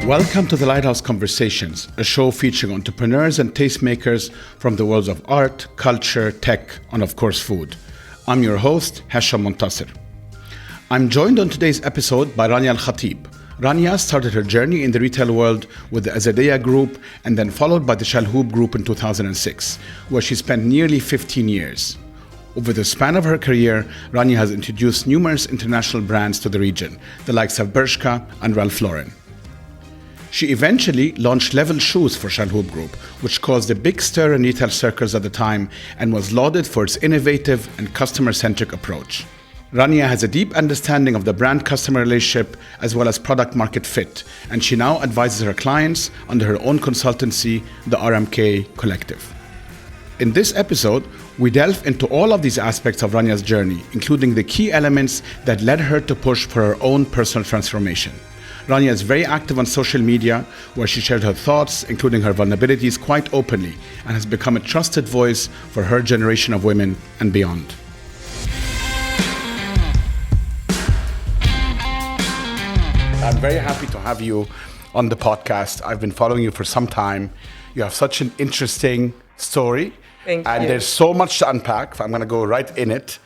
Welcome to the Lighthouse Conversations, a show featuring entrepreneurs and tastemakers from the worlds of art, culture, tech, and of course food. I'm your host, Hesham Montasser. I'm joined on today's episode by Rania El Khatib. Rania started her journey in the retail world with the Azadea Group and then followed by the Shalhoub Group in 2006, where she spent nearly 15 years. Over the span of her career, Rania has introduced numerous international brands to the region, the likes of Bershka and Ralph Lauren. She eventually launched Level Shoes for Shalhoub Group, which caused a big stir in retail circles at the time and was lauded for its innovative and customer-centric approach. Rania has a deep understanding of the brand-customer relationship as well as product-market fit, and she now advises her clients under her own consultancy, the RMK Collective. In this episode, we delve into all of these aspects of Rania's journey, including the key elements that led her to push for her own personal transformation. Rania is very active on social media, where she shared her thoughts, including her vulnerabilities, quite openly, and has become a trusted voice for her generation of women and beyond. I'm very happy to have you on the podcast. I've been following you for some time. You have such an interesting story. Thank and you. There's so much to unpack. I'm going to go right in it.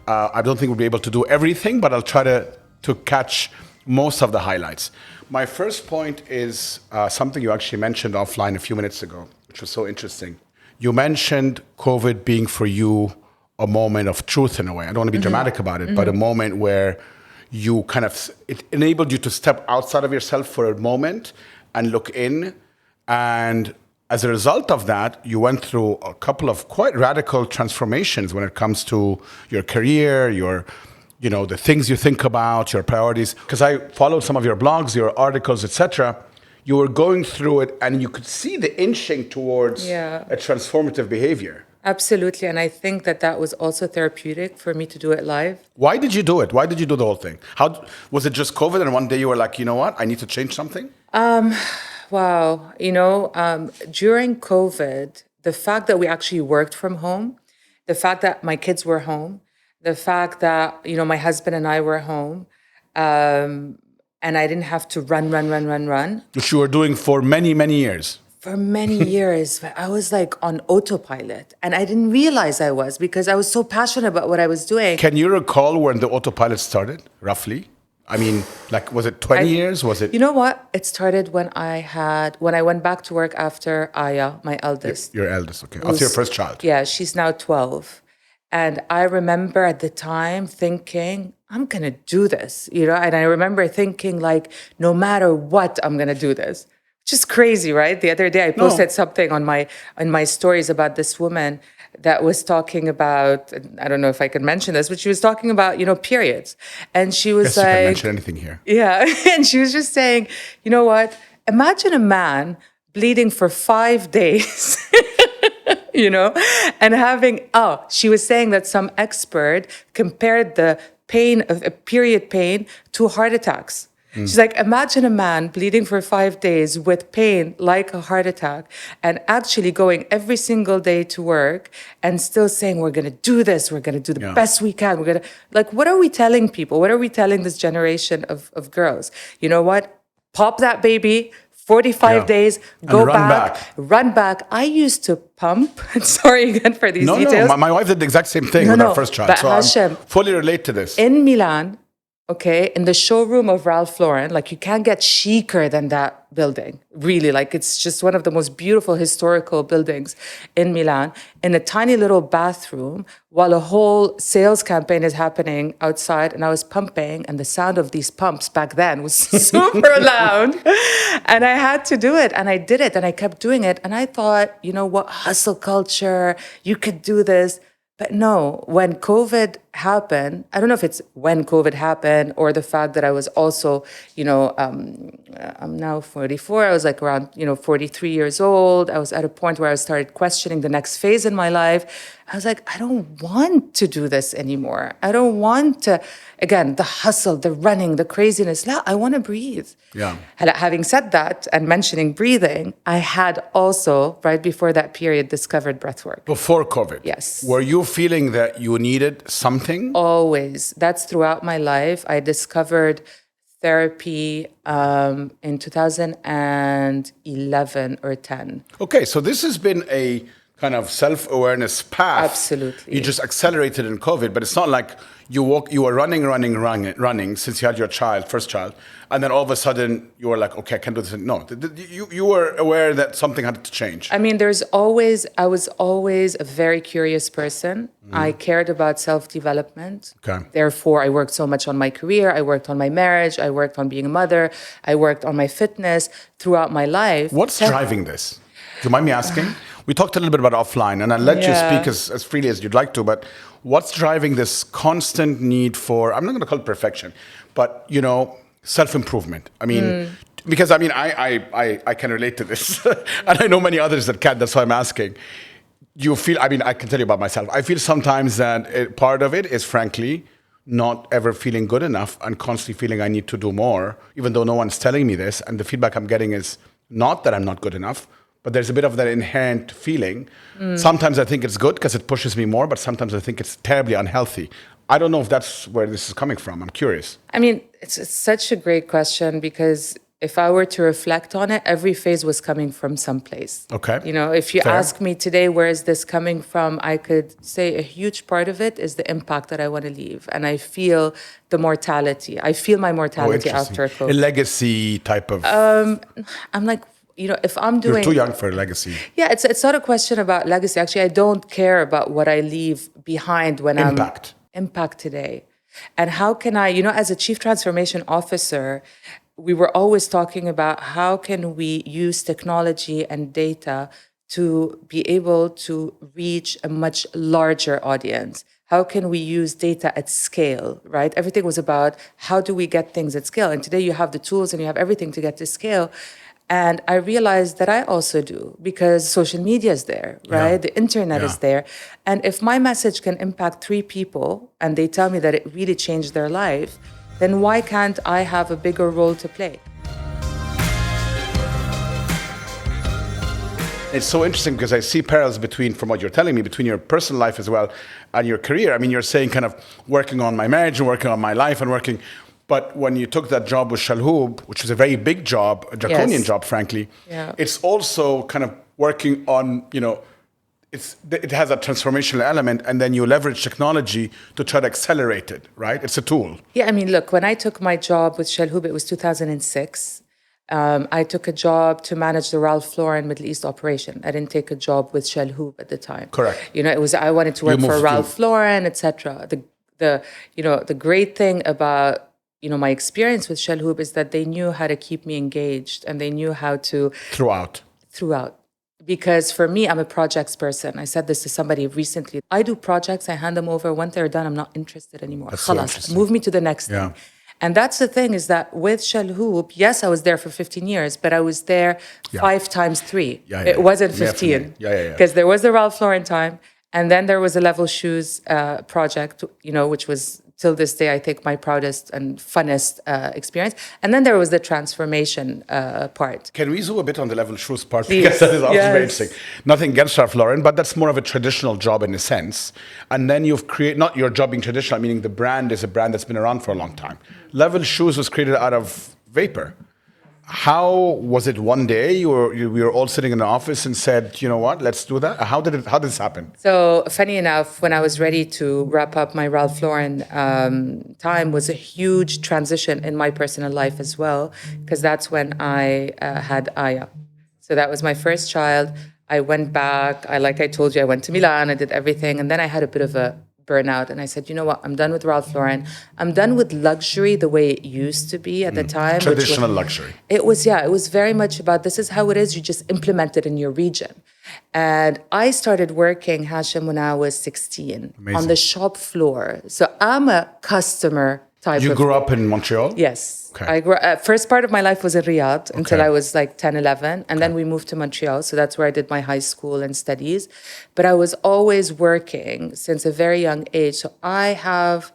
I don't think we'll be able to do everything, but I'll try to catch most of the highlights. My first point is something you actually mentioned offline a few minutes ago, which was so interesting. You mentioned COVID being for you a moment of truth in a way. I don't want to be dramatic about it, but a moment where you it enabled you to step outside of yourself for a moment and look in. And as a result of that, you went through a couple of quite radical transformations when it comes to your career, the things you think about, your priorities. Because I followed some of your blogs, your articles, etc. You were going through it and you could see the inching towards a transformative behavior. Absolutely. And I think that was also therapeutic for me to do it live. Why did you do it? Why did you do the whole thing? How was it just COVID and one day you were like, you know what, I need to change something? Wow. During COVID, the fact that we actually worked from home, the fact that my kids were home, the fact that, my husband and I were home, and I didn't have to run. Which you were doing for many, many years. For many years, I was like on autopilot, and I didn't realize I was because I was so passionate about what I was doing. Can you recall when the autopilot started, roughly? I mean, was it 20 years? Was it? You know what? It started when I went back to work after Aya, my eldest. Your eldest, okay. After your first child. Yeah, she's now 12. And I remember at the time thinking, I'm going to do this, and I remember thinking like, no matter what, I'm going to do this. Which is crazy, right? The other day I posted something on my stories about this woman that was talking about, I don't know if I can mention this, but she was talking about, periods. And she was You can mention anything here. Yeah. And she was just saying, you know what? Imagine a man bleeding for 5 days. And she was saying that some expert compared the pain of a period pain to heart attacks. She's like, imagine a man bleeding for 5 days with pain like a heart attack and actually going every single day to work and still saying, we're going to do this. We're going to do the best we can. What are we telling people? What are we telling this generation of girls? You know what? Pop that baby. 45 days, go run back. I used to pump. Sorry again for these details. No, my wife did the exact same thing with our first child. But so Hashem, I fully relate to this. In Milan, in the showroom of Ralph Lauren, you can't get chicer than that building. Really, it's just one of the most beautiful historical buildings in Milan, in a tiny little bathroom, while a whole sales campaign is happening outside, and I was pumping, and the sound of these pumps back then was super loud, and I had to do it, and I did it, and I kept doing it, and I thought, you know what, hustle culture, you could do this. But no, when COVID happened, I don't know if it's when COVID happened or the fact that I was also, I'm now 44. I was around, 43 years old. I was at a point where I started questioning the next phase in my life. I was like, I don't want to do this anymore. I don't want to, again, the hustle, the running, the craziness. No, I want to breathe. Yeah. Having said that and mentioning breathing, I had also, right before that period, discovered breathwork. Before COVID? Yes. Were you feeling that you needed something? Always. That's throughout my life. I discovered therapy in 2011 or 10. Okay, so this has been a kind of self-awareness path. Absolutely. You just accelerated in COVID, but it's not like you were running since you had your first child, and then all of a sudden you were like, okay, I can do this. No, you were aware that something had to change. I mean, I was always a very curious person. I cared about self-development. Okay. Therefore, I worked so much on my career. I worked on my marriage. I worked on being a mother. I worked on my fitness throughout my life. What's driving this? Do you mind me asking? We talked a little bit about offline, and I'll let you speak as freely as you'd like to, but what's driving this constant need for, I'm not going to call it perfection, but, self-improvement? I mean, because, I can relate to this, and I know many others that can't, that's why I'm asking. You feel, I can tell you about myself. I feel sometimes that part of it is, frankly, not ever feeling good enough and constantly feeling I need to do more, even though no one's telling me this, and the feedback I'm getting is not that I'm not good enough, but there's a bit of that inherent feeling. Sometimes I think it's good because it pushes me more, but sometimes I think it's terribly unhealthy. I don't know if that's where this is coming from. I'm curious. I mean, it's such a great question because if I were to reflect on it, every phase was coming from someplace. Okay. If you Fair. ask me today, where is this coming from? I could say a huge part of it is the impact that I want to leave. And I feel the mortality. I feel my mortality after COVID. A legacy type of... I'm like, if I'm doing... You're too young for a legacy. Yeah, it's not a question about legacy. Actually, I don't care about what I leave behind when impact today. And how can I, as a chief transformation officer, we were always talking about how can we use technology and data to be able to reach a much larger audience. How can we use data at scale, right? Everything was about how do we get things at scale? And today you have the tools and you have everything to get to scale. And I realized that I also do because social media is there, right? The internet is there. And if my message can impact 3 people and they tell me that it really changed their life, then why can't I have a bigger role to play? It's so interesting because I see parallels from what you're telling me, between your personal life as well and your career. I mean, you're saying kind of working on my marriage and working on my life and working... But when you took that job with Shalhoub, which was a very big job, a draconian job, frankly, it's also kind of working on, it has a transformational element, and then you leverage technology to try to accelerate it, right? It's a tool. Yeah, I mean, look, when I took my job with Shalhoub, it was 2006. I took a job to manage the Ralph Lauren Middle East operation. I didn't take a job with Shalhoub at the time. Correct. It was I wanted to work for Ralph Lauren, etc. The great thing about my experience with Shalhoub is that they knew how to keep me engaged and they knew how to... Throughout. Because for me, I'm a projects person. I said this to somebody recently. I do projects, I hand them over. Once they're done, I'm not interested anymore. That's so interesting. Move me to the next thing. And that's the thing is that with Shalhoub, yes, I was there for 15 years, but I was there 5 times 3. It wasn't 15. Because there was the Ralph Lauren time. And then there was a Level Shoes project, which was... till this day, I think my proudest and funnest experience. And then there was the transformation part. Can we zoom a bit on the Level Shoes part? Because that is also very interesting. Nothing against Ralph Lauren, but that's more of a traditional job in a sense. And then you've created, not your job being traditional, meaning the brand is a brand that's been around for a long time. Level Shoes was created out of vapor. How was it one day we were all sitting in an office and said, you know what, let's do that? How did this happen? So funny enough, when I was ready to wrap up my Ralph Lauren time was a huge transition in my personal life as well, because that's when I had Aya. So that was my first child. I went back. Like I told you, I went to Milan. I did everything. And then I had a bit of a burnout. And I said, you know what? I'm done with Ralph Lauren. I'm done with luxury the way it used to be at the time. Traditional luxury. It was very much about this is how it is. You just implement it in your region. And I started working, Hashim, when I was 16 on the shop floor. So I'm a customer type You grew up in Montreal? Yes. Okay. First part of my life was in Riyadh until I was like 10, 11. And then we moved to Montreal. So that's where I did my high school and studies. But I was always working since a very young age. So I have,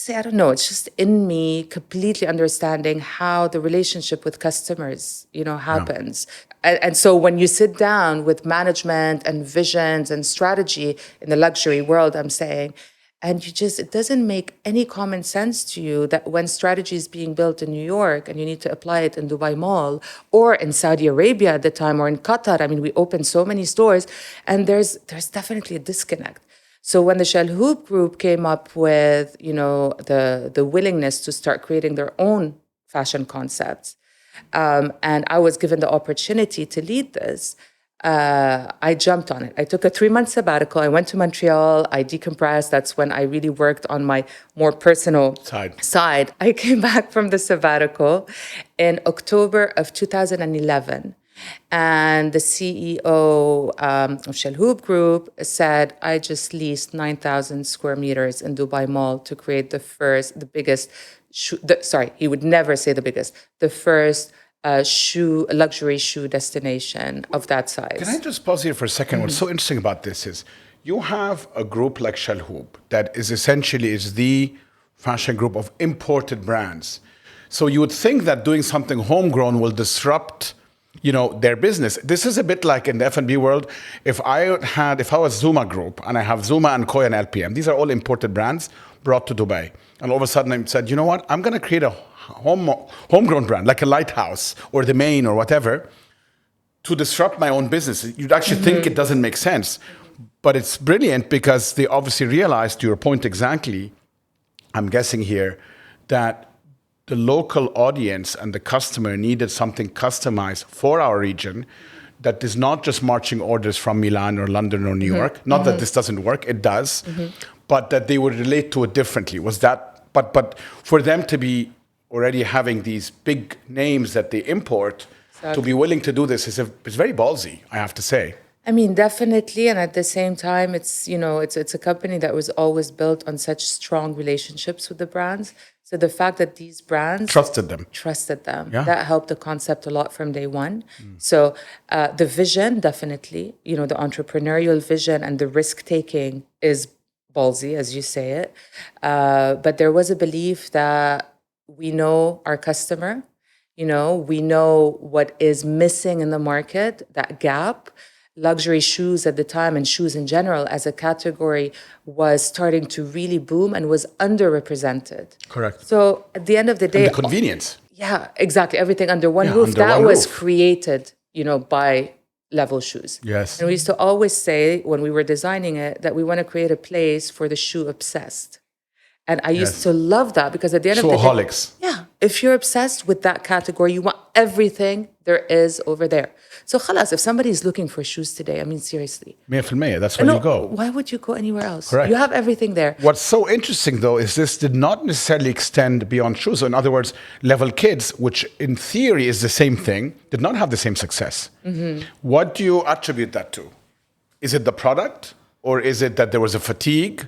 I don't know, it's just in me completely understanding how the relationship with customers, happens. And so when you sit down with management and visions and strategy in the luxury world, I'm saying, And it doesn't make any common sense to you that when strategy is being built in New York and you need to apply it in Dubai Mall or in Saudi Arabia at the time or in Qatar, I mean, we opened so many stores and there's definitely a disconnect. So when the Shalhoub group came up with, the willingness to start creating their own fashion concepts, and I was given the opportunity to lead this, I jumped on it. I took a 3-month sabbatical. I went to Montreal. I decompressed. That's when I really worked on my more personal side. I came back from the sabbatical in October of 2011. And the CEO of Shalhoub Group said, I just leased 9,000 square meters in Dubai Mall to create the biggest, he would never say the biggest, the first luxury shoe destination of that size. Can I just pause here for a second? What's so interesting about this is you have a group like Shalhoub that is essentially the fashion group of imported brands. So you would think that doing something homegrown will disrupt, their business. This is a bit like in the F&B world. If I was Zuma Group and I have Zuma and Koi and LPM, these are all imported brands brought to Dubai. And all of a sudden I said, you know what? I'm going to create a homegrown brand, like a Lighthouse or the Main or whatever, to disrupt my own business. You'd actually think it doesn't make sense. But it's brilliant because they obviously realized, to your point exactly, I'm guessing here, that the local audience and the customer needed something customized for our region that is not just marching orders from Milan or London or New York. Not that this doesn't work, it does, but that they would relate to it differently. Was that, but for them to be already having these big names that they import, to be willing to do this is very ballsy, I have to say. I mean, definitely. And at the same time, it's a company that was always built on such strong relationships with the brands. So the fact that these brands trusted them, yeah, that helped the concept a lot from day one. So the vision, definitely, the entrepreneurial vision and the risk taking is ballsy, as you say it. But there was a belief that we know our customer, we know what is missing in the market, that gap. Luxury shoes at the time and shoes in general as a category was starting to really boom and was underrepresented. Correct. So at the end of the day, and the convenience. Yeah, exactly. Everything under one roof. That was created, by Level Shoes. Yes. And we used to always say when we were designing it that we want to create a place for the shoe obsessed. And I used to love that because at the end of the day, shoeaholics. Yeah, if you're obsessed with that category, you want everything there is over there. So khalas, if somebody is looking for shoes today, I mean, seriously. 100%, that's where you go. Why would you go anywhere else? Correct. You have everything there. What's so interesting, though, is this did not necessarily extend beyond shoes. So in other words, Level Kids, which in theory is the same thing, did not have the same success. What do you attribute that to? Is it the product? Or is it that there was a fatigue?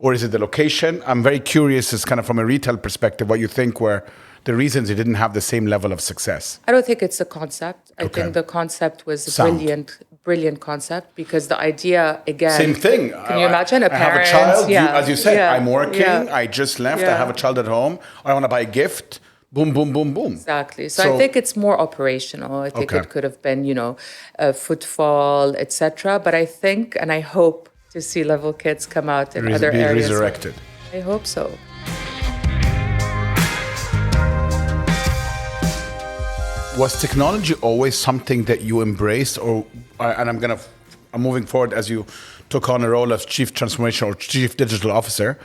Or is it the location? I'm very curious, as kind of from a retail perspective, what you think were the reasons it didn't have the same level of success. I don't think it's the concept. I think the concept was a brilliant concept because the idea, again... Same thing. Can you imagine a parent? I have a child, as you said, I'm working, I just left, I have a child at home, I want to buy a gift, boom, boom, boom, boom. Exactly. So I think it's more operational. I think it could have been, footfall, etc. But I think, and I hope to see Level Kids come out in other areas. Resurrected. I hope so. Was technology always something that you embraced, and I'm moving forward as you took on a role as Chief Transformation or Chief Digital Officer,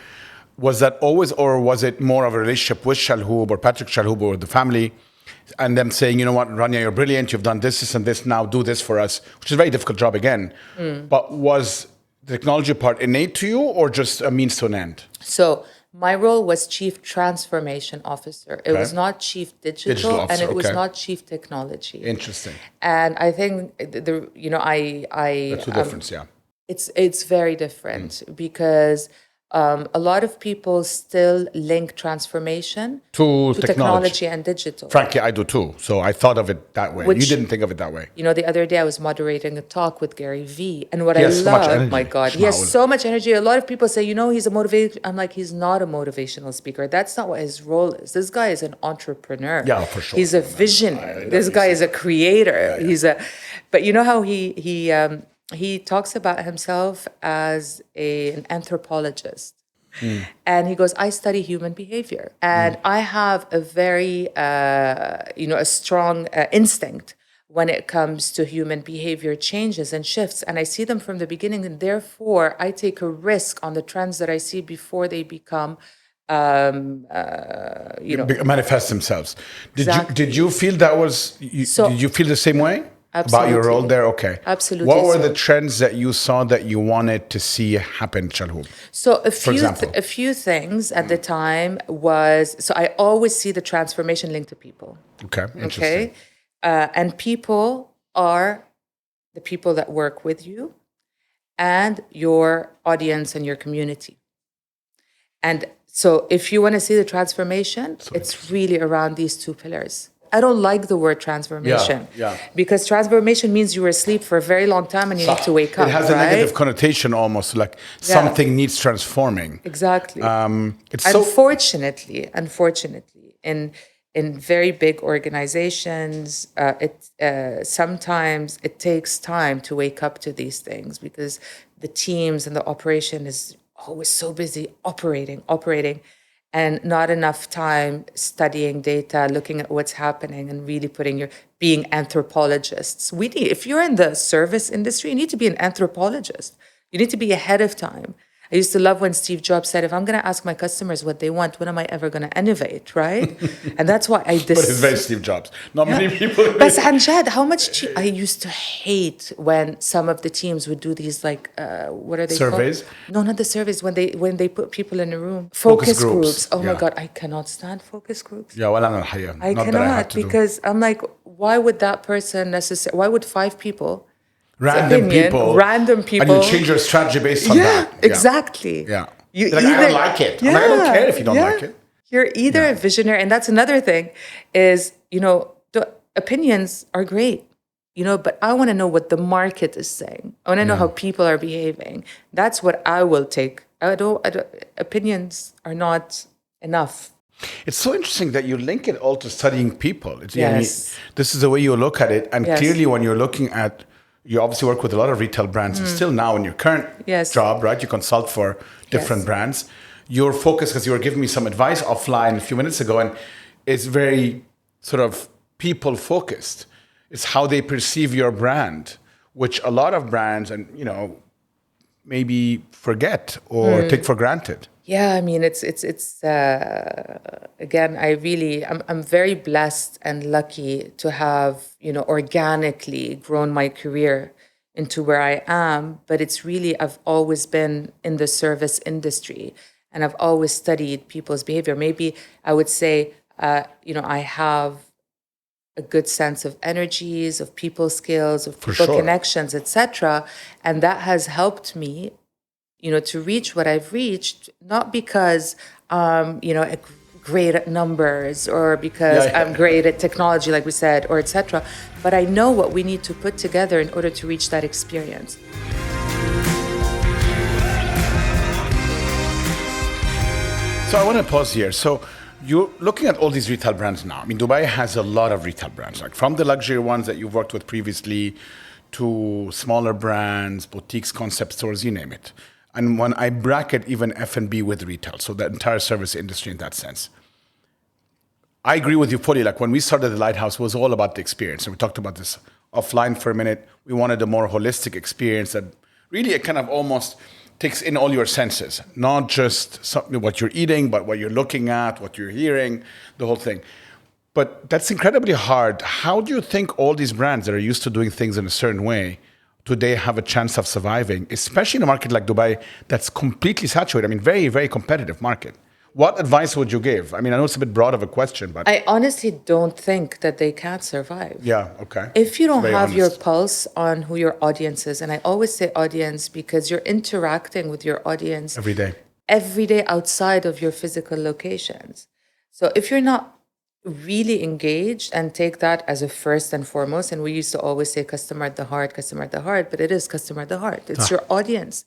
was that always, or was it more of a relationship with Shalhoub or Patrick Shalhoub or the family, and them saying, you know what, Rania, you're brilliant, you've done this and this, now do this for us, which is a very difficult job again. But was the technology part innate to you or just a means to an end? So my role was Chief Transformation Officer. It was not Chief Digital Officer, and it was not Chief Technology. Interesting. And I think That's the difference, It's very different because a lot of people still link transformation to technology and digital. Frankly, I do too. So I thought of it that way. You didn't think of it that way. The other day I was moderating a talk with Gary Vee. And what I love, my God, he has so much energy. A lot of people say, he's a motivator. I'm like, he's not a motivational speaker. That's not what his role is. This guy is an entrepreneur. Yeah, for sure. He's a visionary. This guy is a creator. Yeah. But you know how he talks about himself as an anthropologist. And he goes, I study human behavior. And I have a very, a strong instinct when it comes to human behavior changes and shifts. And I see them from the beginning. And therefore, I take a risk on the trends that I see before they become manifest themselves. Exactly. Did you feel that was? Did you feel the same way about your role there? Okay, absolutely. What were the trends that you saw that you wanted to see happen, Chalhoub? So a few things at the time was, so I always see the transformation linked to people. Okay, interesting. Okay, and people are the people that work with you, and your audience and your community. And so if you want to see the transformation, it's really around these two pillars. I don't like the word transformation because transformation means you were asleep for a very long time and you need to wake up. It has a negative connotation almost, like something needs transforming. Exactly. It's unfortunately, in very big organizations, sometimes it takes time to wake up to these things because the teams and the operation is always so busy operating, and not enough time studying data, looking at what's happening, and really being anthropologists. If you're in the service industry, you need to be an anthropologist. You need to be ahead of time. I used to love when Steve Jobs said, if I'm going to ask my customers what they want, when am I ever going to innovate, right? And that's why But it's very Steve Jobs. Not many people. But Anjad, I used to hate when some of the teams would do these what are they surveys? Called? No, not the surveys. When they put people in a room. Focus groups. Oh my God, I cannot stand focus groups. Yeah, well, I cannot because I'm like, why would that person why would 5 people... Random people, and you change your strategy based on that. Exactly. Yeah, I don't like it. I don't care if you don't like it. You're either a visionary, and that's another thing, is the opinions are great, but I want to know what the market is saying. I want to know how people are behaving. That's what I will take. Opinions are not enough. It's so interesting that you link it all to studying people. This is the way you look at it, and clearly when you're looking at. You obviously work with a lot of retail brands, and still now in your current job, right? You consult for different brands. Your focus, because you were giving me some advice offline a few minutes ago, and it's very sort of people focused. It's how they perceive your brand, which a lot of brands and maybe forget or take for granted. Yeah, I mean, it's again, I'm very blessed and lucky to have, organically grown my career into where I am. But it's really, I've always been in the service industry and I've always studied people's behavior. Maybe I would say, I have a good sense of energies, of people skills, of people connections, etc. And that has helped me to reach what I've reached, not because great at numbers or because I'm great at technology, like we said, or etc. But I know what we need to put together in order to reach that experience. So I want to pause here. So you're looking at all these retail brands now. I mean, Dubai has a lot of retail brands, like from the luxury ones that you've worked with previously to smaller brands, boutiques, concept stores, you name it. And when I bracket even F&B with retail, so the entire service industry in that sense, I agree with you fully. Like when we started the Lighthouse, it was all about the experience. And we talked about this offline for a minute. We wanted a more holistic experience that really it kind of almost takes in all your senses, not just what you're eating, but what you're looking at, what you're hearing, the whole thing. But that's incredibly hard. How do you think all these brands that are used to doing things in a certain way today have a chance of surviving, especially in a market like Dubai that's completely saturated? I mean, very, very competitive market. What advice would you give? I mean, I know it's a bit broad of a question, but... I honestly don't think that they can survive. Yeah, okay. If you don't have your pulse on who your audience is, and I always say audience because you're interacting with your audience... Every day outside of your physical locations. So if you're not really engaged and take that as a first and foremost, and we used to always say customer at the heart, but it is customer at the heart. It's your audience.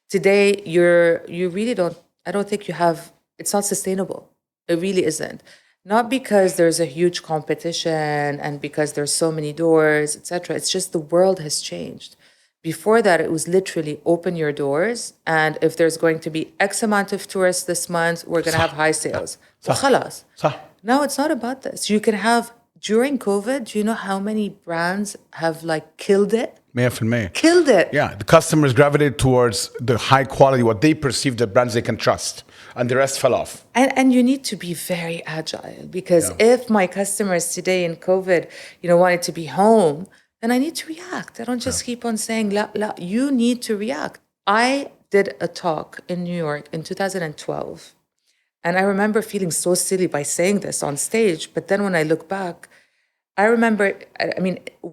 Today, you really don't... I don't think you have... It's not sustainable. It really isn't. Not because there's a huge competition and because there's so many doors, etc. It's just the world has changed. Before that, it was literally open your doors, and if there's going to be X amount of tourists this month, we're going to have high sales. وخلاص. Now it's not about this. You can have, during COVID, do you know how many brands have like killed it? 100%. Killed it. Yeah, the customers gravitated towards the high quality, what they perceive the brands they can trust, and the rest fell off. And you need to be very agile, because if my customers today in COVID, wanted to be home, then I need to react. I don't just keep on saying, la, la. You need to react. I did a talk in New York in 2012. And I remember feeling so silly by saying this on stage. But then when I look back, I remember,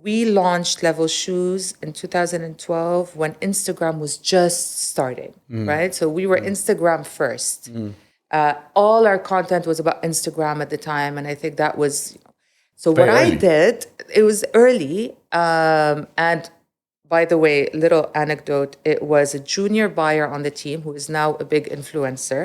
we launched Level Shoes in 2012 when Instagram was just starting, right? So we were Instagram first. All our content was about Instagram at the time. And I think that was, so Very what early. I did, it was early. And by the way, little anecdote, it was a junior buyer on the team who is now a big influencer.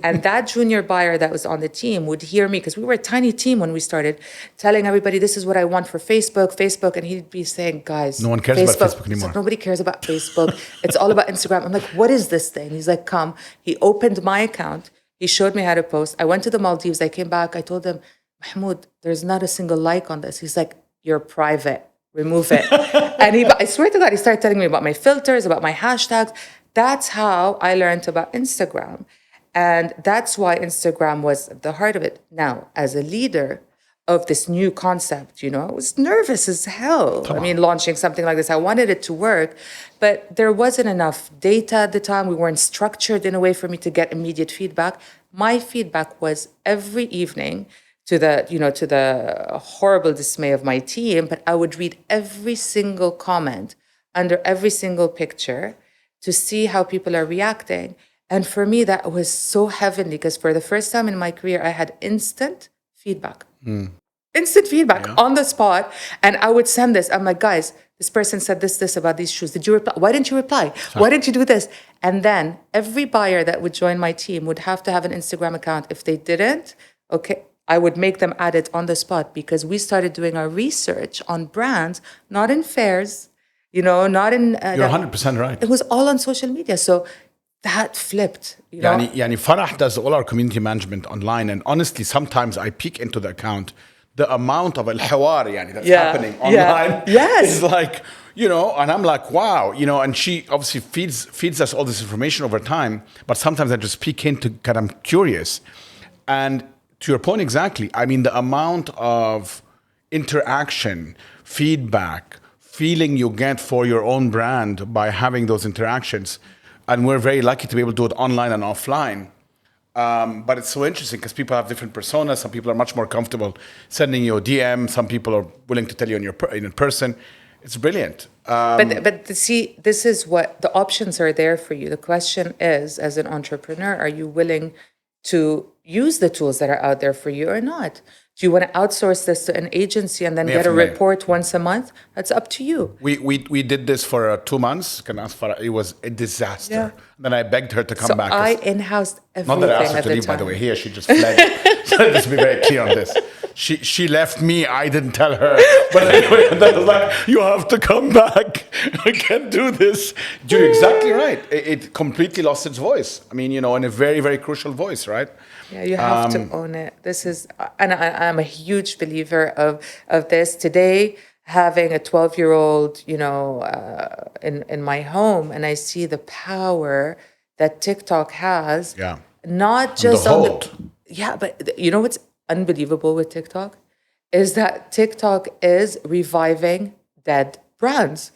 And that junior buyer that was on the team would hear me, because we were a tiny team when we started, telling everybody, this is what I want for Facebook. And he'd be saying, guys, No one cares about Facebook anymore. So nobody cares about Facebook. It's all about Instagram. I'm like, what is this thing? He's like, come. He opened my account. He showed me how to post. I went to the Maldives. I came back. I told him, Mahmoud, there's not a single like on this. He's like, you're private. Remove it. And I swear to God, he started telling me about my filters, about my hashtags. That's how I learned about Instagram. And that's why Instagram was at the heart of it. Now, as a leader of this new concept, I was nervous as hell. Launching something like this, I wanted it to work, but there wasn't enough data at the time. We weren't structured in a way for me to get immediate feedback. My feedback was every evening, to the horrible dismay of my team, but I would read every single comment under every single picture to see how people are reacting. And for me, that was so heavenly, because for the first time in my career, I had instant feedback. Instant feedback on the spot. And I would send this. I'm like, guys, this person said this about these shoes. Did you reply? Why didn't you reply? Why didn't you do this? And then every buyer that would join my team would have to have an Instagram account. If they didn't, I would make them add it on the spot, because we started doing our research on brands, not in fairs, not in... You're 100% right. It was all on social media. So that flipped. Yani Farah does all our community management online. And honestly, sometimes I peek into the account. The amount of al-hawar that's happening online is like, and I'm like, wow, and she obviously feeds us all this information over time. But sometimes I just peek into, because I'm curious. And to your point exactly, the amount of interaction, feedback, feeling you get for your own brand by having those interactions, and we're very lucky to be able to do it online and offline. But it's so interesting because people have different personas. Some people are much more comfortable sending you a DM. Some people are willing to tell you in person. It's brilliant. But see, this is what the options are there for you. The question is, as an entrepreneur, are you willing to use the tools that are out there for you or not? Do you want to outsource this to an agency and then get a report once a month? That's up to you. We did this for 2 months. It was a disaster. Yeah. Then I begged her to come back. So I in-housed everything. Not that I asked her to leave, by the way. Here, she just fled. So let's be very clear on this. She left me. I didn't tell her. But anyway, and then I was like, you have to come back. I can't do this. You're exactly right. It completely lost its voice. In a very, very crucial voice, right? Yeah, you have to own it. This is, and I'm a huge believer of this. Today, having a 12-year-old, in my home, and I see the power that TikTok has. Yeah. Not just on the but you know what's unbelievable with TikTok is that TikTok is reviving dead brands.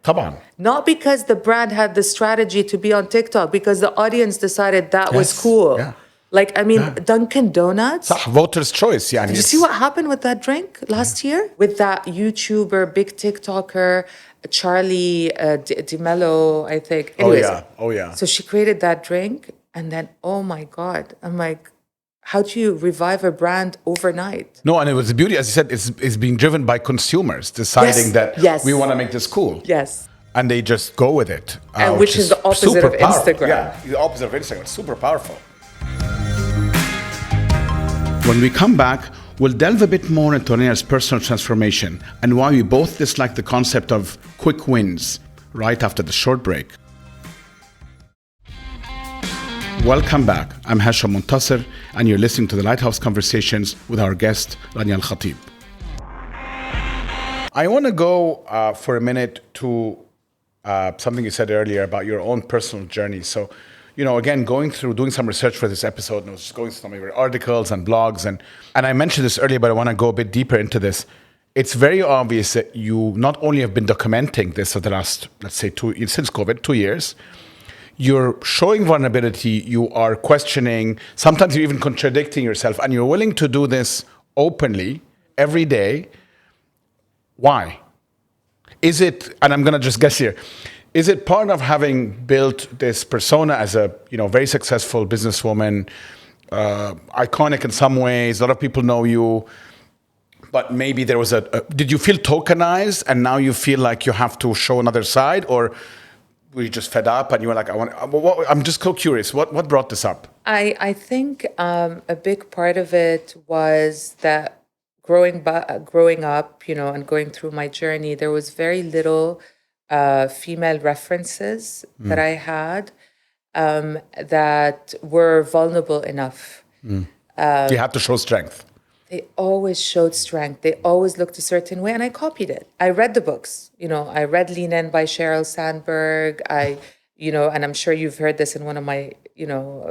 Come on. Not because the brand had the strategy to be on TikTok, because the audience decided that was cool. Yeah. Dunkin' Donuts. Voters' choice. Did you see what happened with that drink last year? With that YouTuber, big TikToker, Charlie D'Mello, I think. Anyways, Oh, yeah. So she created that drink, and then, oh my God, I'm like, how do you revive a brand overnight? No, and it was the beauty, as you said, it's being driven by consumers deciding that we want to make this cool. Yes. And they just go with it. And which is the opposite of Instagram. Yeah, the opposite of Instagram. It's super powerful. When we come back, we'll delve a bit more into Rania's personal transformation and why we both dislike the concept of quick wins right after the short break. Welcome back. I'm Hasham Montasser, and you're listening to the Lighthouse Conversations with our guest, Rania Al Khatib. I want to go for a minute to something you said earlier about your own personal journey. So, again, doing some research for this episode, and I was just going through some of your articles and blogs, and I mentioned this earlier, but I want to go a bit deeper into this. It's very obvious that you not only have been documenting this for the last, let's say, since COVID, 2 years. You're showing vulnerability, you are questioning, sometimes you're even contradicting yourself, and you're willing to do this openly every day. Why? Is it, and I'm going to just guess here, is it part of having built this persona as a very successful businesswoman, iconic in some ways, a lot of people know you, but maybe there was did you feel tokenized and now you feel like you have to show another side, or were you just fed up and you were like, I'm just so curious. What brought this up? I think a big part of it was that growing up, and going through my journey, there was very little female references that I had that were vulnerable enough. You have to show strength. They always showed strength. They always looked a certain way, and I copied it. I read the books. I read Lean In by Sheryl Sandberg. And I'm sure you've heard this in one of my,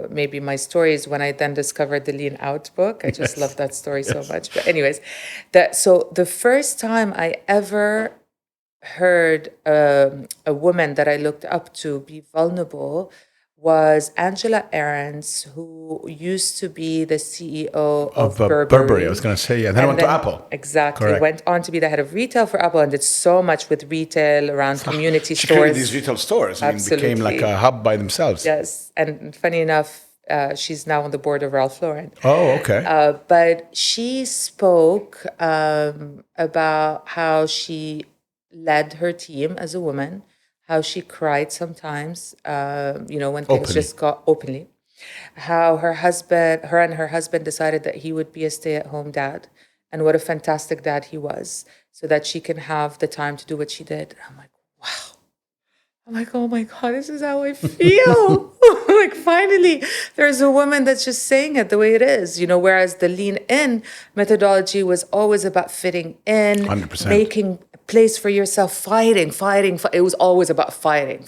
maybe my stories when I then discovered the Lean Out book. I just love that story so much. But anyways, so the first time I ever heard a woman that I looked up to be vulnerable was Angela Ahrendts, who used to be the CEO of Burberry. I was going to say, yeah. Then I went to Apple. Exactly. Correct. Went on to be the head of retail for Apple and did so much with retail around community she stores. Created these retail stores. Became like a hub by themselves. Yes. And funny enough, she's now on the board of Ralph Lauren. Oh, okay. But she spoke about how she led her team as a woman, how she cried sometimes, when things just got openly. How her and her husband decided that he would be a stay-at-home dad, and what a fantastic dad he was, so that she can have the time to do what she did. I'm like, wow. I'm like, oh my God, this is how I feel. Like, finally, there's a woman that's just saying it the way it is, whereas the Lean In methodology was always about fitting in, 100%. Making place for yourself, fighting. It was always about fighting.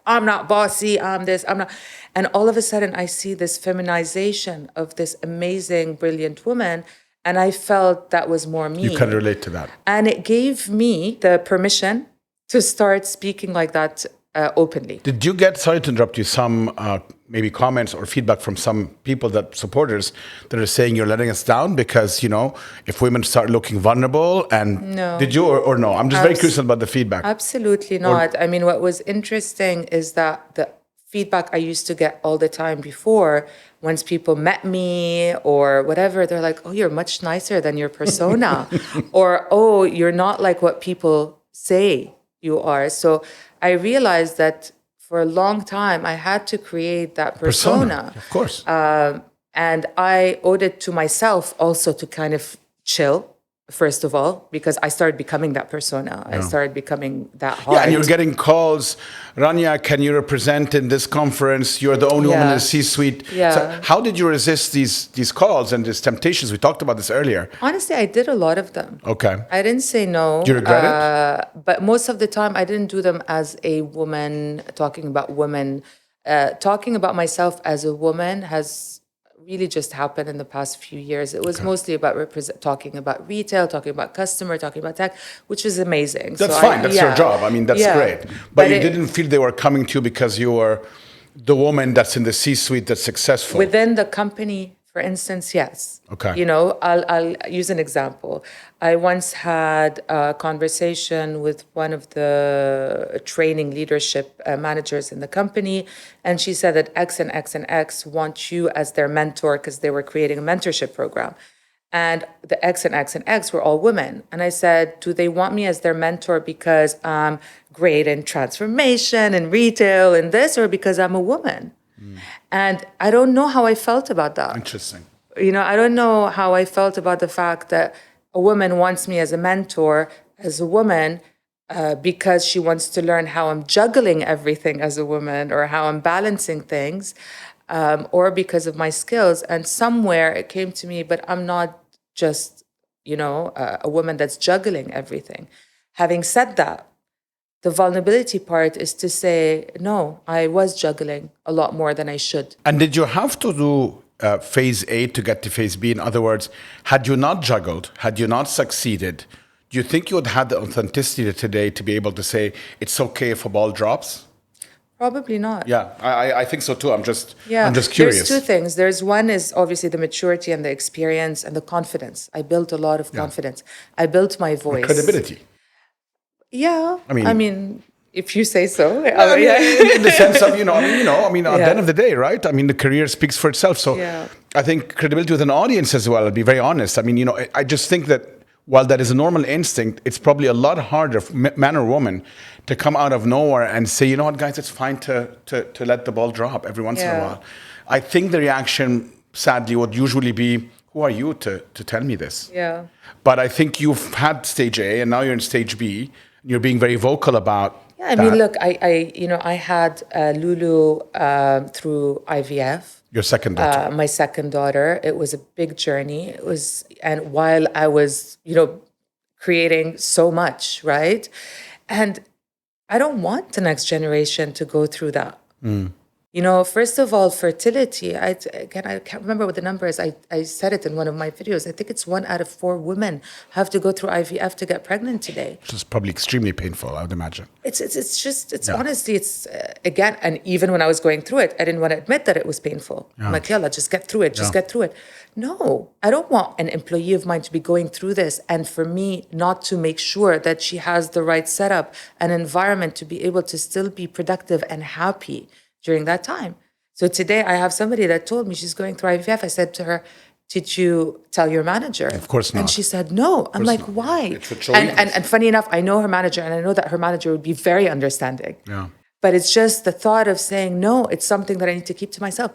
I'm not bossy, I'm this, I'm not. And all of a sudden, I see this feminization of this amazing, brilliant woman, and I felt that was more me. You can relate to that. And it gave me the permission to start speaking like that openly. Did you get, sorry to interrupt you, some maybe comments or feedback from some people, supporters that are saying you're letting us down because, if women start looking vulnerable and... No. Did you or no? I'm just very curious about the feedback. Absolutely not. What was interesting is that the feedback I used to get all the time before, once people met me or whatever, they're like, oh, you're much nicer than your persona. Or, oh, you're not like what people say you are. So I realized that for a long time, I had to create that persona. Of course. And I owed it to myself also to kind of chill, first of all, because I started becoming that persona. I started becoming that hard. Yeah, and you're getting calls, Rania, can you represent in this conference? You're the only woman in the C-suite. Yeah. So how did you resist these calls and these temptations? We talked about this earlier. Honestly, I did a lot of them. Okay. I didn't say no. Do you regret it? But most of the time, I didn't do them as a woman, talking about women. Talking about myself as a woman has really just happened in the past few years. It was mostly about talking about retail, talking about customer, talking about tech, which is amazing. That's fine. That's your job. That's great. But you didn't feel they were coming to you because you were the woman that's in the C-suite that's successful. Within the company, for instance, yes. Okay. I'll use an example. I once had a conversation with one of the training leadership managers in the company, and she said that X and X and X want you as their mentor because they were creating a mentorship program. And the X and X and X were all women. And I said, do they want me as their mentor because I'm great in transformation and retail and this, or because I'm a woman? And I don't know how I felt about that. Interesting. I don't know how I felt about the fact that a woman wants me as a mentor, as a woman, because she wants to learn how I'm juggling everything as a woman or how I'm balancing things, or because of my skills. And somewhere it came to me, but I'm not just, a woman that's juggling everything. Having said that, the vulnerability part is to say, no, I was juggling a lot more than I should. And did you have to do phase A to get to phase B? In other words, had you not juggled, had you not succeeded, do you think you would have the authenticity today to be able to say, it's okay if a ball drops? Probably not. Yeah, I think so too. I'm just curious. There's two things. There's one is obviously the maturity and the experience and the confidence. I built a lot of confidence. I built my voice. Credibility. Yeah. I mean, if you say so. In the sense of, at the end of the day, right? I mean, the career speaks for itself. So I think credibility with an audience as well, I'll be very honest. I mean, I just think that while that is a normal instinct, it's probably a lot harder for man or woman to come out of nowhere and say, you know what, guys, it's fine to let the ball drop every once in a while. I think the reaction, sadly, would usually be, who are you to tell me this? Yeah. But I think you've had stage A and now you're in stage B. You're being very vocal about I mean, look, I had Lulu through IVF. Your second daughter. My second daughter. It was a big journey. And while I was, creating so much, right? And I don't want the next generation to go through that. First of all, fertility, I can't remember what the number is. I said it in one of my videos. I think it's 1 out of 4 women have to go through IVF to get pregnant today. Which is probably extremely painful, I would imagine. Honestly, again, and even when I was going through it, I didn't want to admit that it was painful. I'm like, yalla, just get through it, get through it. No, I don't want an employee of mine to be going through this and for me not to make sure that she has the right setup and environment to be able to still be productive and happy during that time. So today I have somebody that told me she's going through IVF. I said to her, did you tell your manager? Of course not. And she said, no. I'm like, why? And funny enough, I know her manager and I know that her manager would be very understanding. Yeah. But it's just the thought of saying, no, it's something that I need to keep to myself.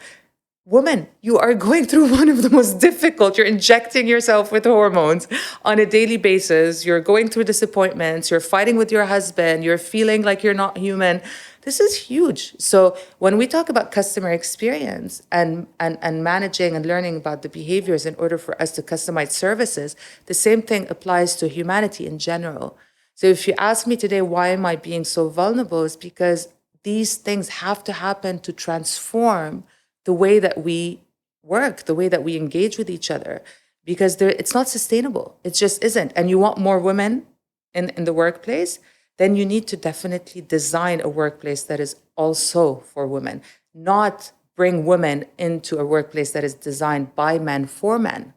Woman, you are going through one of the most difficult. You're injecting yourself with hormones on a daily basis. You're going through disappointments. You're fighting with your husband. You're feeling like you're not human. This is huge. So when we talk about customer experience and managing and learning about the behaviors in order for us to customize services, the same thing applies to humanity in general. So if you ask me today, why am I being so vulnerable? It's because these things have to happen to transform the way that we work, the way that we engage with each other, because it's not sustainable. It just isn't. And you want more women in the workplace, then you need to definitely design a workplace that is also for women, not bring women into a workplace that is designed by men for men.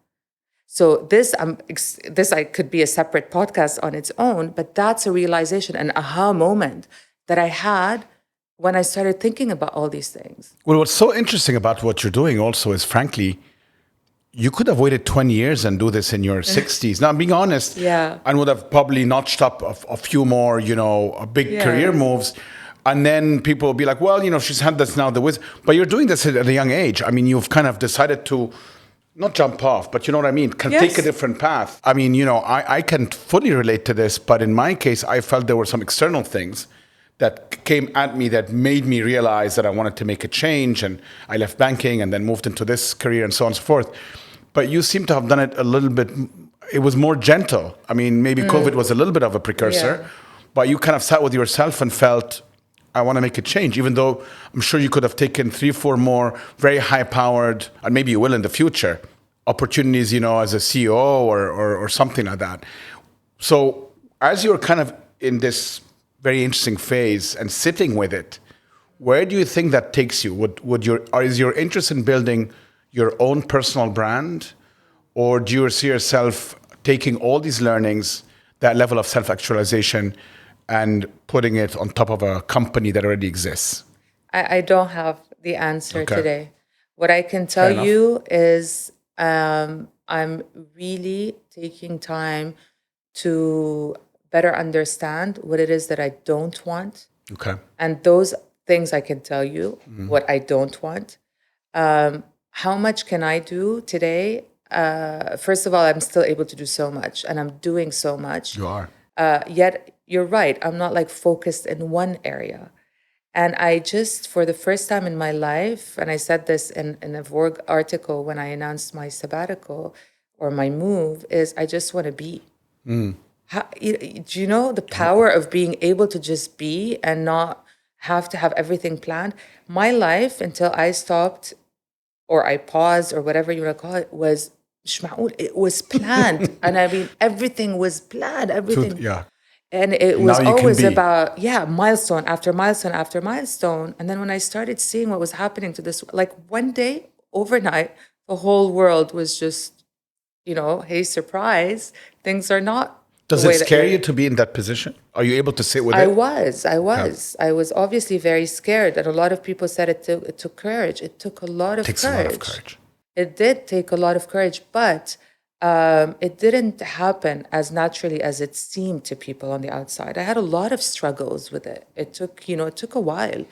So this could be a separate podcast on its own, but that's a realization, an aha moment that I had when I started thinking about all these things. Well, what's so interesting about what you're doing also is, frankly, you could have waited 20 years and do this in your 60s. Now, I'm being honest, and would have probably notched up a few more, big career moves. And then people will be like, well, she's had this now, the wisdom. But you're doing this at a young age. I mean, you've kind of decided to not jump off, but you know what I mean? Take a different path. I mean, I can fully relate to this, but in my case, I felt there were some external things that came at me that made me realize that I wanted to make a change. And I left banking and then moved into this career and so on and so forth. But you seem to have done it a little bit, it was more gentle. I mean, maybe COVID was a little bit of a precursor, but you kind of sat with yourself and felt, I want to make a change, even though I'm sure you could have taken 3 or 4 more very high-powered, and maybe you will in the future, opportunities, as a CEO or something like that. So as you're kind of in this very interesting phase and sitting with it, where do you think that takes you? Is your interest in building your own personal brand, or do you see yourself taking all these learnings, that level of self-actualization, and putting it on top of a company that already exists? I don't have the answer today. What I can tell you is I'm really taking time to better understand what it is that I don't want. Okay. And those things I can tell you, what I don't want. How much can I do today? First of all, I'm still able to do so much, and I'm doing so much. You are. Yet you're right. I'm not like focused in one area. And I just, for the first time in my life, and I said this in a Vogue article when I announced my sabbatical or my move, is I just want to be. Do you know the power of being able to just be and not have to have everything planned? My life, until I stopped or I paused or whatever you want to call it, was مش معقول. It was planned. And I mean, everything was planned, everything. Yeah. And it Now was you can always be. about, milestone after milestone after milestone. And then when I started seeing what was happening to this, like one day, overnight, the whole world was just, hey, surprise, things are not Does the way it that scare you to be in that position? Are you able to sit with I it? was. I was obviously very scared. And a lot of people said it took courage. It took a lot of Takes courage. a lot of courage. It did take a lot of courage, but it didn't happen as naturally as it seemed to people on the outside. I had a lot of struggles with it. It took a while.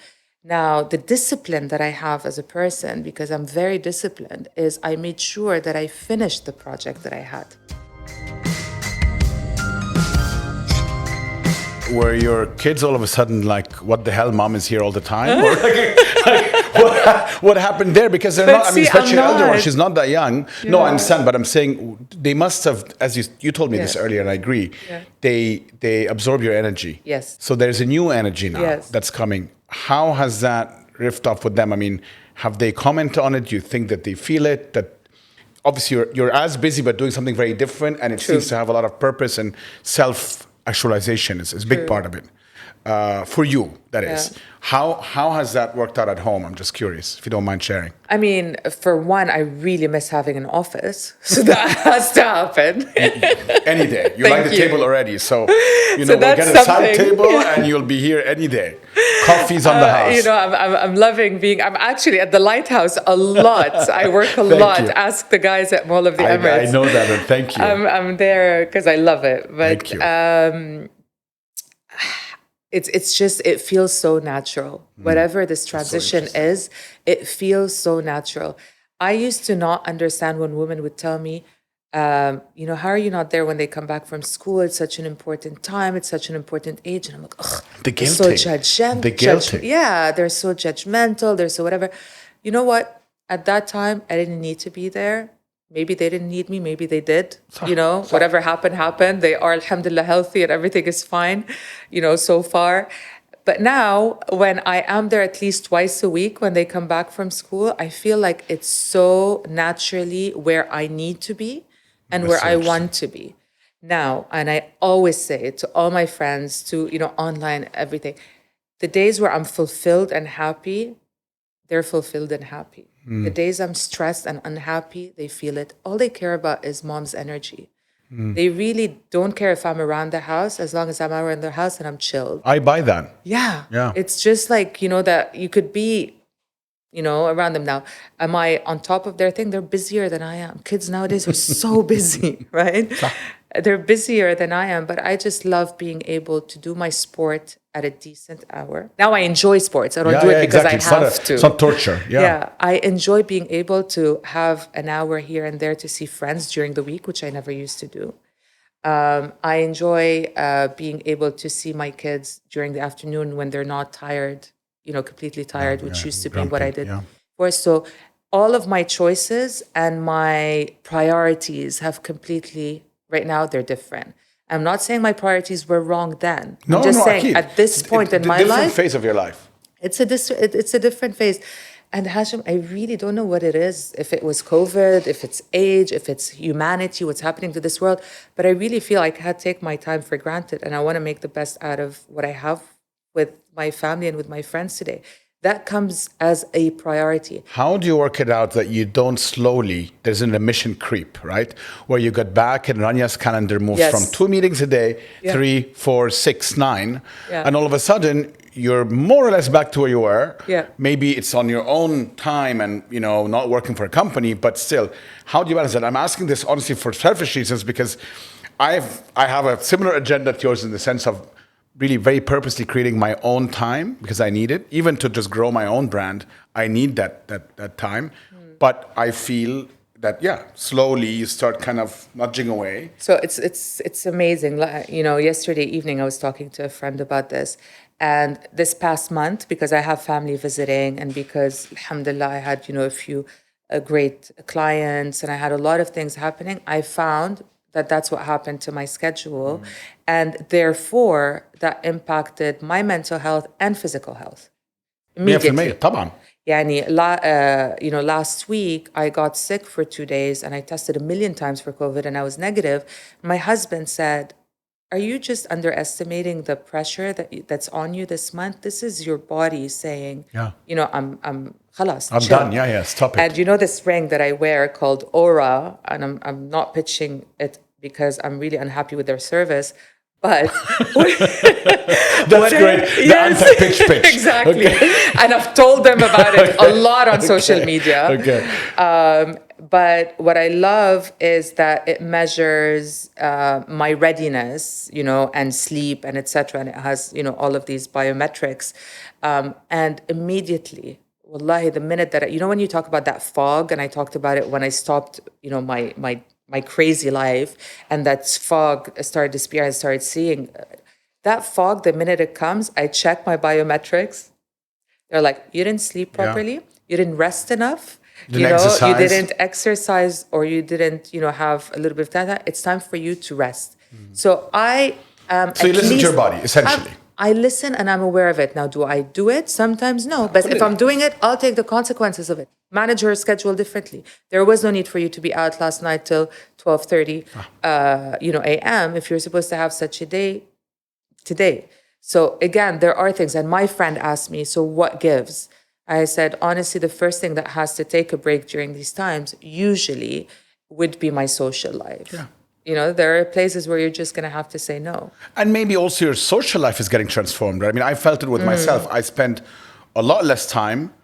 Now, the discipline that I have as a person, because I'm very disciplined, is I made sure that I finished the project that I had. Were your kids all of a sudden like, what the hell, mom is here all the time? Or what happened there? Because they're not, I mean, especially the elder one, she's not that young. Yeah. No, I understand, but I'm saying they must have, as you told me this earlier, and I agree, they absorb your energy. Yes. So there's a new energy now that's coming. How has that riffed off with them? I mean, have they commented on it? Do you think that they feel it? That obviously you're as busy, but doing something very different, and it seems to have a lot of purpose and self-actualization is a big part of it. For you, that is. How has that worked out at home? I'm just curious, if you don't mind sharing. I mean, for one, I really miss having an office. So that has to happen. Any day. You like the table already. So, we'll get a side table and you'll be here any day. Coffee's on the house. I'm loving I'm actually at the Lighthouse a lot. I work a lot. You. Ask the guys at Mall of the Emirates. I know that, and thank you. I'm there because I love it. But thank you. It's just, it feels so natural. Whatever this transition is, it feels so natural. I used to not understand when women would tell me, how are you not there when they come back from school? It's such an important time. It's such an important age. And I'm like, ugh, they're so judgmental. The guilty. They're so judgmental. They're so whatever. You know what? At that time, I didn't need to be there. Maybe they didn't need me. Maybe they did. Whatever happened. They are, alhamdulillah, healthy and everything is fine, so far. But now, when I am there at least twice a week when they come back from school, I feel like it's so naturally where I need to be and where I want to be. Now, and I always say it to all my friends, to, online, everything. The days where I'm fulfilled and happy, they're fulfilled and happy. The days I'm stressed and unhappy, they feel it. All they care about is mom's energy. They really don't care if I'm around the house, as long as I'm around the house and I'm chilled. I buy that. Yeah. It's just like, that you could be, around them now. Am I on top of their thing? They're busier than I am. Kids nowadays are so busy, right? They're busier than I am, but I just love being able to do my sport at a decent hour. Now I enjoy sports. I don't do it because I have to. It's not torture. Yeah, I enjoy being able to have an hour here and there to see friends during the week, which I never used to do. I enjoy being able to see my kids during the afternoon when they're not tired, completely tired, which used to be what I did before. So all of my choices and my priorities have completely, right now, they're different. I'm not saying my priorities were wrong then. I'm just saying at this point in my life, different phase of your life. It's a different phase. And Hashim, I really don't know what it is. If it was COVID, if it's age, if it's humanity, what's happening to this world. But I really feel like I had to take my time for granted, and I want to make the best out of what I have with my family and with my friends today. That comes as a priority. How do you work it out that you don't slowly, there's an emission creep, right? Where you get back and Rania's calendar moves from 2 meetings a day, 3, 4, 6, 9. And all of a sudden, you're more or less back to where you were. Maybe it's on your own time and, not working for a company, but still, how do you balance that? I'm asking this honestly for selfish reasons because I have a similar agenda to yours in the sense of really very purposely creating my own time because I need it. Even to just grow my own brand, I need that time. But I feel that slowly you start kind of nudging away. So it's amazing. Yesterday evening I was talking to a friend about this, and this past month, because I have family visiting, and because alhamdulillah I had a few great clients, and I had a lot of things happening, I found that that's what happened to my schedule, and therefore that impacted my mental health and physical health immediately. 100% طبعا. Last week I got sick for 2 days and I tested 1 million times for COVID and I was negative. My husband said, "Are you just underestimating the pressure that's on you this month? This is your body saying, I'm khalas, I'm chill." done. Yeah, stop it. And this ring that I wear called Aura, and I'm not pitching it because I'm really unhappy with their service. But that's great. The anti-pitch pitch. Exactly. Okay. And I've told them about it a lot on social media. Okay. But what I love is that it measures my readiness, and sleep and etc. And it has, all of these biometrics. And immediately, wallahi, the minute that, when you talk about that fog, and I talked about it when I stopped, my crazy life, and that fog started disappearing. I started seeing that fog. The minute it comes, I check my biometrics. They're like, you didn't sleep properly. You didn't rest enough. You didn't exercise, or you didn't, have a little bit of data. It's time for you to rest. So so you listen to your body, essentially. I listen and I'm aware of it. Now, do I do it? Sometimes no. But if I'm doing it, I'll take the consequences of it. Manage your schedule differently. There was no need for you to be out last night till 12:30 a.m. if you're supposed to have such a day today. So again, there are things. And my friend asked me, so what gives? I said, honestly, the first thing that has to take a break during these times usually would be my social life. Yeah. There are places where you're just going to have to say no. And maybe also your social life is getting transformed, right? I mean, I felt it with myself. I spend a lot less time.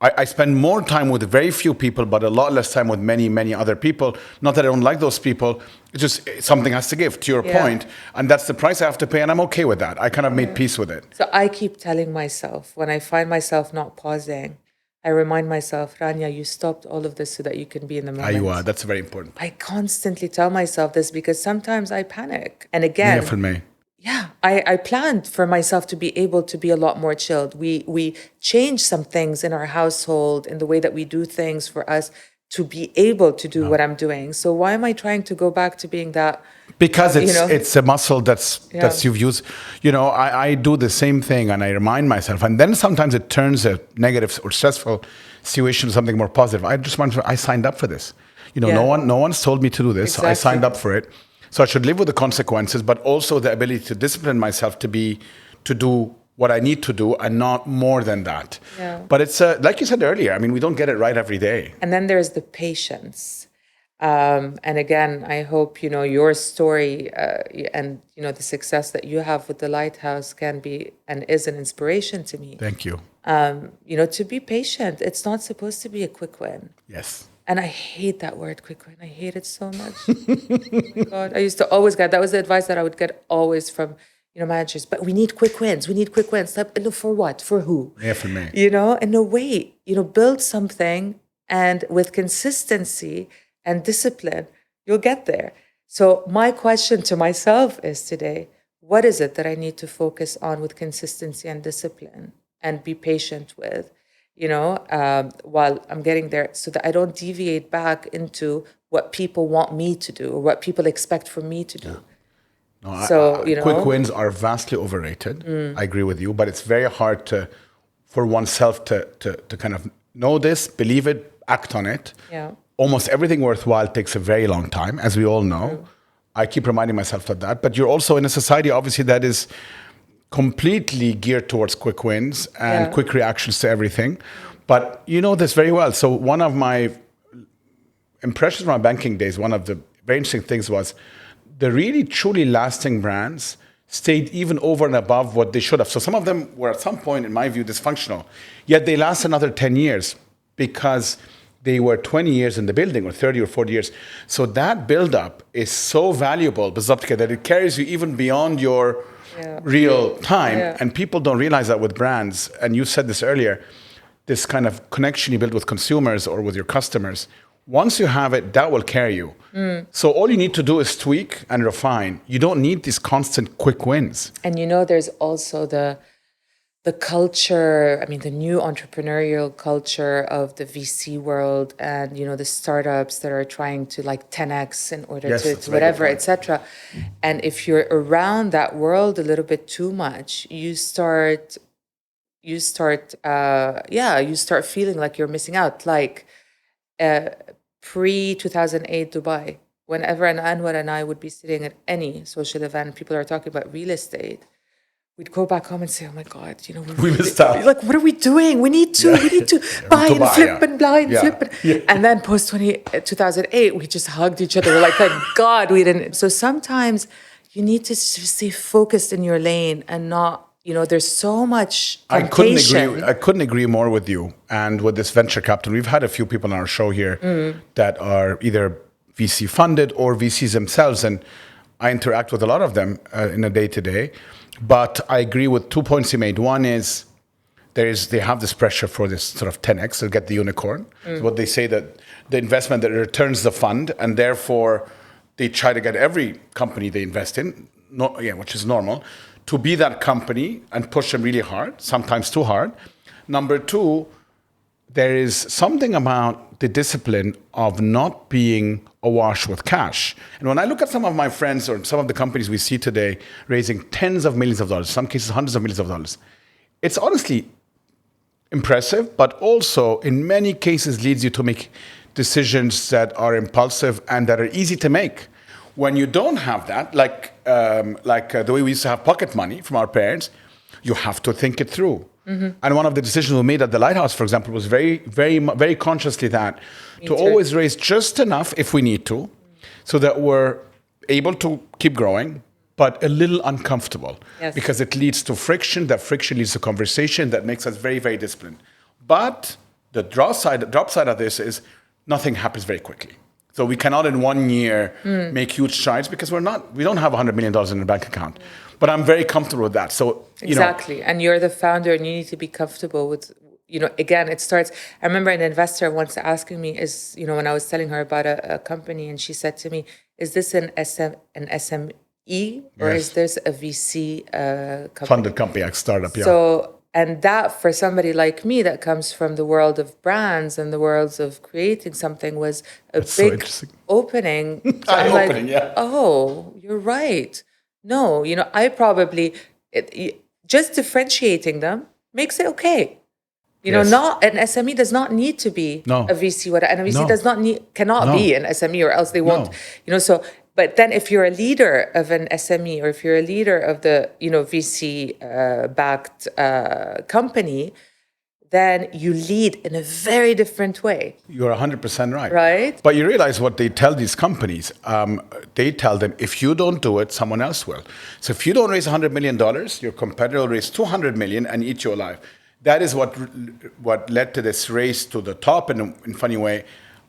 I spend more time with very few people, but a lot less time with many, many other people. Not that I don't like those people. It's just something has to give, to your point. And that's the price I have to pay, and I'm okay with that. I kind of made peace with it. So I keep telling myself, when I find myself not pausing, I remind myself, Rania, you stopped all of this so that you can be in the moment. Aywa, that's very important. I constantly tell myself this because sometimes I panic. And again, I planned for myself to be able to be a lot more chilled. We changed some things in our household, in the way that we do things for us to be able to do what I'm doing. So why am I trying to go back to being that? Because it's a muscle that's you've used. I do the same thing, and I remind myself, and then sometimes it turns a negative or stressful situation to something more positive. I signed up for this. No one's told me to do this. Exactly. So I signed up for it. So I should live with the consequences, but also the ability to discipline myself to do what I need to do and not more than that. Yeah. But it's like you said earlier, I mean, we don't get it right every day. And then there's the patience. And again, I hope, your story and, the success that you have with the Lighthouse can be and is an inspiration to me. Thank you. To be patient. It's not supposed to be a quick win. Yes. And I hate that word, quick win. I hate it so much. Oh my God. I used to always get, that was the advice that I would get always from, managers. But we need quick wins. We need quick wins. For what? For who? Yeah, for me. And no, wait, build something, and with consistency and discipline, you'll get there. So my question to myself is today, what is it that I need to focus on with consistency and discipline and be patient with? While I'm getting there, so that I don't deviate back into what people want me to do or what people expect from me to do. No, so, quick wins are vastly overrated. I agree with you, but it's very hard for oneself to kind of know this, believe it, act on it. Yeah. Almost everything worthwhile takes a very long time, as we all know. I keep reminding myself of that. But you're also in a society, obviously, that is completely geared towards quick wins and quick reactions to everything. But you know this very well. So one of my impressions from my banking days, one of the very interesting things was the really truly lasting brands stayed even over and above what they should have. So some of them were at some point, in my view, dysfunctional. Yet they last another 10 years because they were 20 years in the building or 30 or 40 years. So that buildup is so valuable, that it carries you even beyond your real time. And people don't realize that with brands. And you said this earlier, this kind of connection you build with consumers or with your customers Once you have it, that will carry you. So all you need to do is tweak and refine. You don't need these constant quick wins. And there's also the culture, I mean, the new entrepreneurial culture of the VC world, and the startups that are trying to like 10x in order Yes, to that's a very good whatever, point. etc. And if you're around that world a little bit too much, you start feeling like you're missing out. Like pre 2008 Dubai, whenever Anwar and I would be sitting at any social event, people are talking about real estate. We'd go back home and say, "Oh my God, We missed out. Like, what are we doing? We need to buy and flip and buy and flip." And then post 2008, we just hugged each other. We're like, "Thank God we didn't." So sometimes you need to just stay focused in your lane and not, there's so much temptation. I couldn't agree more with you. And with this venture capital, we've had a few people on our show here that are either VC funded or VCs themselves, and I interact with a lot of them in a day-to-day. But I agree with 2 points you made. One is they have this pressure for this sort of 10x to get the unicorn. So what they say, that the investment that returns the fund, and therefore they try to get every company they invest in, which is normal, to be that company and push them really hard, sometimes too hard. Number two, there is something about the discipline of not being awash with cash. And when I look at some of my friends or some of the companies we see today raising tens of millions of dollars, some cases hundreds of millions of dollars, it's honestly impressive, but also in many cases leads you to make decisions that are impulsive and that are easy to make. When you don't have that, like the way we used to have pocket money from our parents, you have to think it through. And one of the decisions we made at the Lighthouse, for example, was very, very, very consciously that to always raise just enough if we need to, so that we're able to keep growing, but a little uncomfortable. Yes. Because it leads to friction. That friction leads to conversation that makes us very, very disciplined. But the drop side of this is nothing happens very quickly. So we cannot in 1 year make huge strides because we don't have $100 million in the bank account. But I'm very comfortable with that. So exactly, and you're the founder, and you need to be comfortable with. Again, it starts. I remember an investor once asking me, when I was telling her about a company, and she said to me, "Is this an SME or is this a VC company?" Funded company, like startup, yeah. So. And that, for somebody like me that comes from the world of brands and the worlds of creating something, was a big opening. So I'm like, yeah. Oh, you're right. No, I probably, just differentiating them makes it okay. Not an SME does not need to be a VC, and a VC cannot be an SME, or else they won't. So. But then if you're a leader of an SME, or if you're a leader of the, VC backed company, then you lead in a very different way. You're 100% right. Right? But you realize what they tell these companies. They tell them, if you don't do it, someone else will. So if you don't raise $100 million, your competitor will raise $200 million and eat you alive. That is what led to this race to the top in a funny way.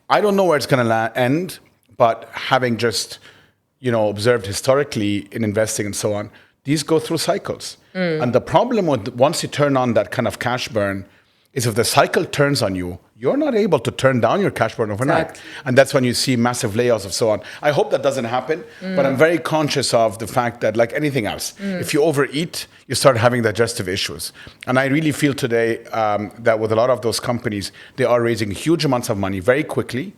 I don't know where it's going to end, but having just observed historically in investing and so on, these go through cycles. And the problem with once you turn on that kind of cash burn is if the cycle turns on you, you're not able to turn down your cash burn overnight. Exactly. And that's when you see massive layoffs and so on. I hope that doesn't happen, but I'm very conscious of the fact that, like anything else, if you overeat, you start having digestive issues. And I really feel today that with a lot of those companies, they are raising huge amounts of money very quickly,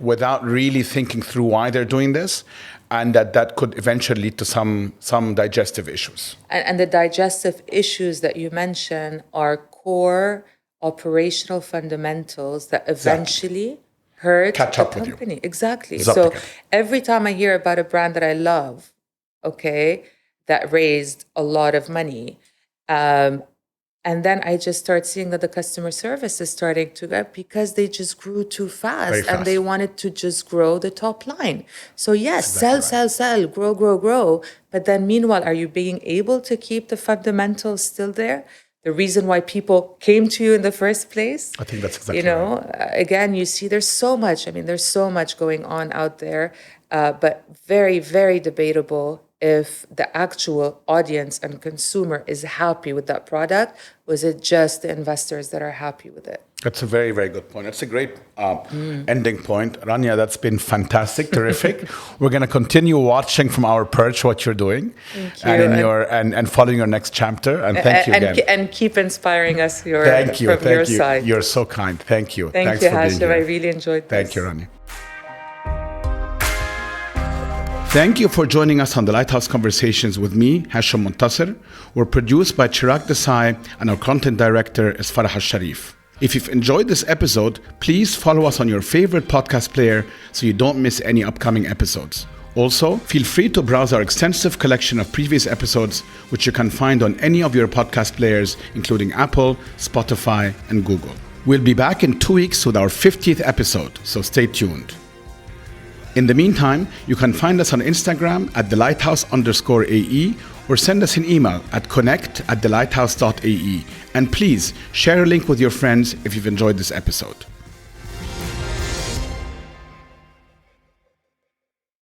without really thinking through why they're doing this, and that could eventually lead to some digestive issues. And the digestive issues that you mention are core operational fundamentals that eventually hurt Catch the up with you. company. Exactly. Zap So again. every time I hear about a brand that I love, that raised a lot of money, and then I just start seeing that the customer service is starting to go because they just grew too fast, and they wanted to just grow the top line. So yes, sell, grow. But then meanwhile, are you being able to keep the fundamentals still there? The reason why people came to you in the first place? I think that's exactly right. Again, you see there's so much going on out there, but very, very debatable if the actual audience and consumer is happy with that product. Was it just the investors that are happy with it? That's a very, very good point. That's a great ending point. Rania, that's been fantastic, terrific. We're going to continue watching from our perch what you're doing. Thank you. And following your next chapter. And thank you again. And keep inspiring us from your side. You're so kind. Thank you. Thanks you, Hashem. I really enjoyed this. Thank you, Rania. Thank you for joining us on the Lighthouse Conversations with me, Hashem Montasser. We're produced by Chirag Desai, and our content director is Farah Al-Sharif. If you've enjoyed this episode, please follow us on your favorite podcast player so you don't miss any upcoming episodes. Also, feel free to browse our extensive collection of previous episodes, which you can find on any of your podcast players, including Apple, Spotify, and Google. We'll be back in 2 weeks with our 50th episode, so stay tuned. In the meantime, you can find us on Instagram at thelighthouse_AE or send us an email at connect@thelighthouse.ae. And please share a link with your friends if you've enjoyed this episode.